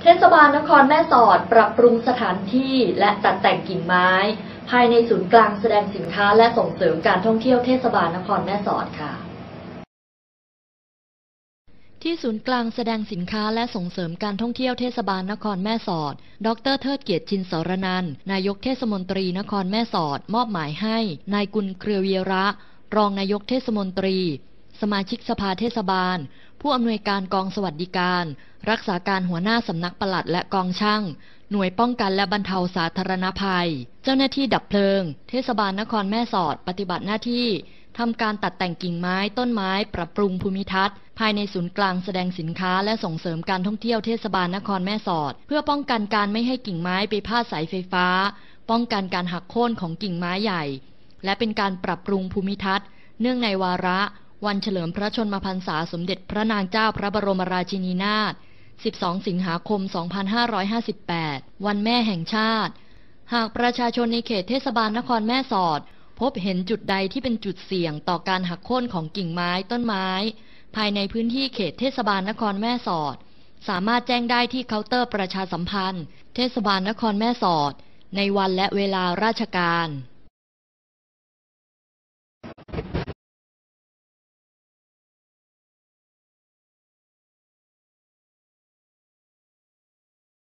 เทศบาลนครแม่สอดปรับปรุงสถานที่และตัดแต่งกิ่งไม้ภายในศูนย์กลางแสดงสินค้าและส่งเสริมการท่องเที่ยวเทศบาลนครแม่สอดค่ะที่ศูนย์กลางแสดงสินค้าและส่งเสริมการท่องเที่ยวเทศบาลนครแม่สอดดร.เทิดเกียรติชินสรนันท์นายกเทศมนตรีนครแม่สอดมอบหมายให้นายกุลเครือวีระรองนายกเทศมนตรีสมาชิกสภาเทศบาลผู้อำนวยการกองสวัสดิการรักษาการหัวหน้าสำนักปลัดและกองช่างหน่วยป้องกันและบรรเทาสาธารณภัยเจ้าหน้าที่ดับเพลิงเทศบาลนครแม่สอดปฏิบัติหน้าที่ทำการตัดแต่งกิ่งไม้ต้นไม้ปรับปรุงภูมิทัศน์ภายในศูนย์กลางแสดงสินค้าและส่งเสริมการท่องเที่ยวเทศบาลนครแม่สอดเพื่อป้องกันการไม่ให้กิ่งไม้ไปพาดสายไฟฟ้าป้องกันการหักโค่นของกิ่งไม้ใหญ่และเป็นการปรับปรุงภูมิทัศน์เนื่องในวาระวันเฉลิมพระชนมพรรษาสมเด็จพระนางเจ้าพระบรมราชินีนาถ12 สิงหาคม 2558 วันแม่แห่งชาติหากประชาชนในเขตเทศบาลนครแม่สอดพบเห็นจุดใดที่เป็นจุดเสี่ยงต่อการหักโค่นของกิ่งไม้ต้นไม้ภายในพื้นที่เขตเทศบาลนครแม่สอดสามารถแจ้งได้ที่เคาน์เตอร์ประชาสัมพันธ์เทศบาลนครแม่สอดในวันและเวลาราชการ